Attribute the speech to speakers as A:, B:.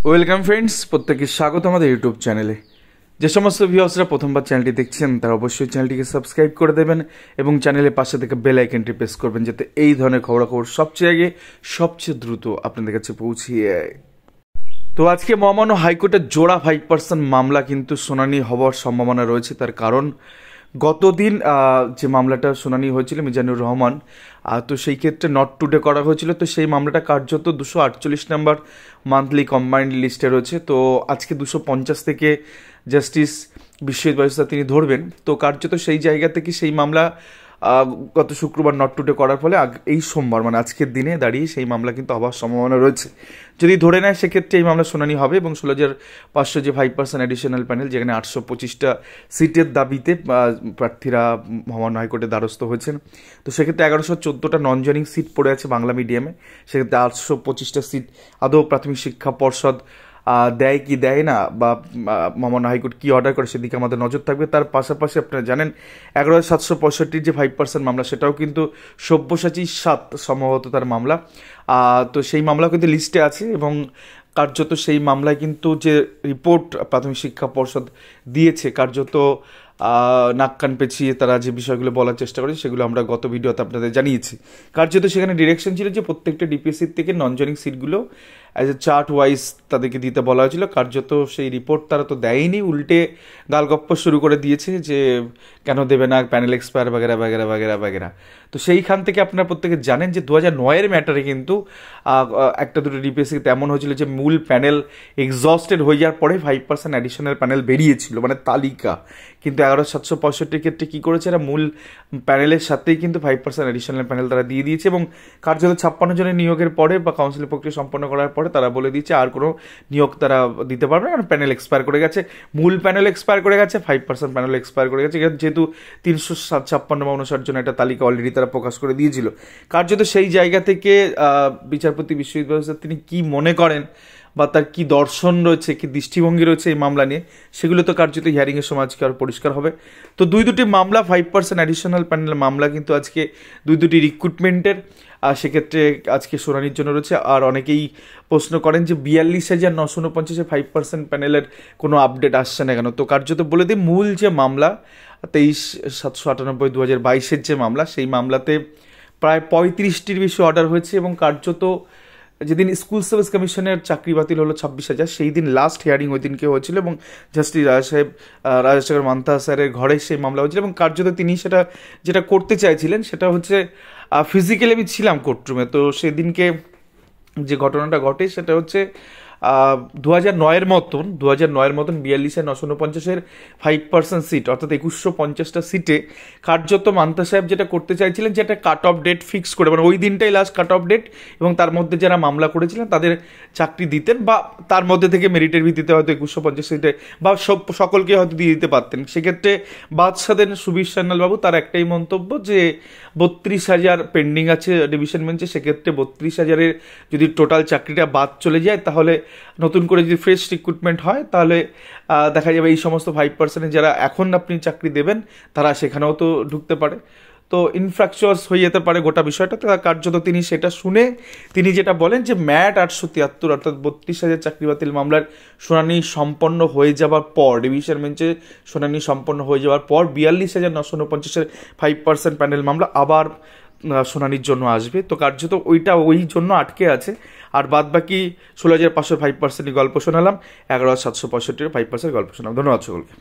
A: Welcome friends, প্রত্যেকে স্বাগত আমাদের ইউটিউব চ্যানেলে। যে সমস্ত ভিউয়ার্সরা প্রথমবার চ্যানেলটি দেখছেন তারা অবশ্যই চ্যানেলটিকে সাবস্ক্রাইব করে দেবেন এবং চ্যানেলের পাশে থেকে বেল আইকনটি প্রেস করবেন, যাতে এই ধরনের খবরাখবর সবচেয়ে আগে সবচেয়ে দ্রুত আপনাদের কাছে পৌঁছিয়ে যায়। তো আজকে মহামান্য হাইকোর্টের জোড়া 5% মামলা কিন্তু শুনানি হওয়ার সম্ভাবনা রয়েছে। তার কারণ গতদিন যে মামলাটা শুনানি হয়েছিল মিজানুর রহমান, তো সেই ক্ষেত্রে নট টুডে করা হয়েছিল। তো সেই মামলাটা কার্যত 248 নম্বর মান্থলি কম্বাইন্ড লিস্টে রয়েছে। তো আজকে 250 থেকে জাস্টিস বিশ্বজিৎ বায়ুসা তিনি ধরবেন। তো কার্যত সেই জায়গা থেকে সেই মামলা গত শুক্রবার নট টুডে করার ফলে এই সোমবার মানে আজকের দিনে দাঁড়িয়ে সেই মামলা কিন্তু হওয়ার সম্ভাবনা রয়েছে। যদি ধরে নেয় সেক্ষেত্রে এই মামলা শুনানি হবে এবং 16,500 যে 5% অ্যাডিশনাল প্যানেল, যেখানে 825টা সিটের দাবিতে প্রার্থীরা মহামান্য হাইকোর্টের দ্বারস্থ হয়েছেন। তো সেক্ষেত্রে 1114টা নন জয়নিং সিট পড়ে আছে বাংলা মিডিয়ামে। সেক্ষেত্রে 825টা সিট আদৌ প্রাথমিক শিক্ষা পর্ষদ দেয় কি দেয় না, বা মহামান্য হাইকোর্ট কী অর্ডার করে সেদিকে আমাদের নজর থাকবে। তার পাশাপাশি আপনারা জানেন 11,765 যে 5% মামলা, সেটাও কিন্তু সব্যসাচী 7 সম্ভবত তার মামলা। তো সেই মামলা কিন্তু লিস্টে আছে এবং কার্যত সেই মামলায় কিন্তু যে রিপোর্ট প্রাথমিক শিক্ষা পর্ষদ দিয়েছে, কার্যত নাক কান পেঁচিয়ে তারা যে বিষয়গুলো বলার চেষ্টা করে সেগুলো আমরা গত ভিডিওতে আপনাদের জানিয়েছি। কার্যত সেখানে ডিরেকশন ছিল যে প্রত্যেকটা ডিপিএসসির থেকে নন জয়নিং সিটগুলো অ্যাজ এ চার্ট ওয়াইজ তাদেরকে দিতে বলা হয়েছিল। কার্যত সেই রিপোর্ট তারা তো দেয়নি, উল্টে গালগপ্প শুরু করে দিয়েছে যে কেন দেবে না, প্যানেল এক্সপায়ার বাগেরা বাগেরা বাগেরা বাগেরা। তো সেইখান থেকে আপনারা প্রত্যেকে জানেন যে 2009-এর ম্যাটারে কিন্তু একটা দুটো ডিপিএসসিতে এমন হয়েছিল যে মূল প্যানেল এক্সস্টেড হয়ে যাওয়ার পরে 5% অ্যাডিশনাল প্যানেল বেরিয়েছিল, মানে তালিকা। কিন্তু 11,765 ক্ষেত্রে কী করেছে, এরা মূল প্যানেলের সাথেই কিন্তু 5% অ্যাডিশনাল প্যানেল তারা দিয়ে দিয়েছে এবং কার্যত 56 জনের নিয়োগের পরে বা কাউন্সিল প্রক্রিয়া সম্পন্ন করার পরে তারা বলে দিয়েছে আর কোনো নিয়োগ তারা দিতে পারবে না, কারণ প্যানেল এক্সপায়ার করে গেছে। মূল প্যানেল এক্সপায়ার করে গেছে, 5% প্যানেল এক্সপায়ার করে গেছে। যেহেতু 356 বা 59 জনের একটা তালিকা অলরেডি তারা প্রকাশ করে দিয়েছিল। কার্যত সেই জায়গা থেকে বিচারপতি বিশ্বজিৎ বায়ুসা তিনি কি মনে করেন বা তার কি দর্শন রয়েছে, কি দৃষ্টিভঙ্গি রয়েছে এই মামলা নিয়ে, সেগুলো তো কার্যত হিয়ারিংয়ের সময় আজকে আর পরিষ্কার হবে। তো দুটি মামলা 5% অ্যাডিশনাল প্যানেল মামলা কিন্তু আজকে দুটি রিক্রুটমেন্টের, আর সেক্ষেত্রে আজকে শুনানির জন্য রয়েছে। আর অনেকেই প্রশ্ন করেন যে 42,949 5% প্যানেলের কোনো আপডেট আসছে না কেন। তো কার্যত বলে দিই, মূল যে মামলা 23,798/2022 যে মামলা, সেই মামলাতে প্রায় 35টির বেশি অর্ডার হয়েছে এবং কার্যত যেদিন স্কুল সার্ভিস কমিশনের চাকরি বাতিল হলো 26,000, সেই দিন লাস্ট হিয়ারিং ওই দিনকে হয়েছিল এবং জাস্টিস রাজাশেখর মান্তা স্যারের ঘরে সেই মামলা হয়েছিল এবং কার্যত তিনি যেটা করতে চাইছিলেন সেটা হচ্ছে ফিজিক্যালি আমি ছিলাম কোর্টরুমে। তো সেদিনকে যে ঘটনাটা ঘটে সেটা হচ্ছে 2009-এর মতন 42,949 5% সিট, অর্থাৎ 2150টা সিটে কার্যত মান্তা সাহেব যেটা করতে চাইছিলেন যে একটা কাট অফ ডেট ফিক্স করে, মানে ওই দিনটাই লাস্ট কাট অফ ডেট এবং তার মধ্যে যারা মামলা করেছিলেন তাদের চাকরি দিতেন, বা তার মধ্যে থেকে মেরিটের ভিত্তিতে হয়তো 2150 সিটে বা সকলকে হয়তো দিয়ে দিতে পারতেন। সেক্ষেত্রে বাদ সাধেন সুবীর সান্যালবাবু, তার একটাই মন্তব্য যে 32,000 পেন্ডিং আছে ডিভিশন বেঞ্চে। সেক্ষেত্রে 32,000-এর যদি টোটাল চাকরিটা বাদ চলে যায়, তাহলে নতুন করে যদি ফ্রেশ রিক্রুটমেন্ট হয় তাহলে দেখা যাবে এই সমস্ত 5% যারা এখন আপনি চাকরি দেবেন তারা সেখানেও তো ঢুকতে পারে। তো ইনফ্রাকচার্স হয়ে যেতে পারে গোটা বিষয়টা। তো কার্যত তিনি সেটা শুনে তিনি যেটা বলেন যে ম্যাট 873 অর্থাৎ 32,000 চাকরি বাতিল মামলার শুনানি সম্পন্ন হয়ে যাওয়ার পর, ডিভিশন বেঞ্চে শুনানি সম্পন্ন হয়ে যাওয়ার পর 42,949-এর 5% প্যানেল মামলা আবার শুনানির জন্য আসবে। তো কার্যত ওই জন্য আটকে আছে। আর বাদ বাকি 16,500 5% গল্প শোনালাম, 11,765-এর 5% গল্প শোনালাম। ধন্যবাদ সকলকে।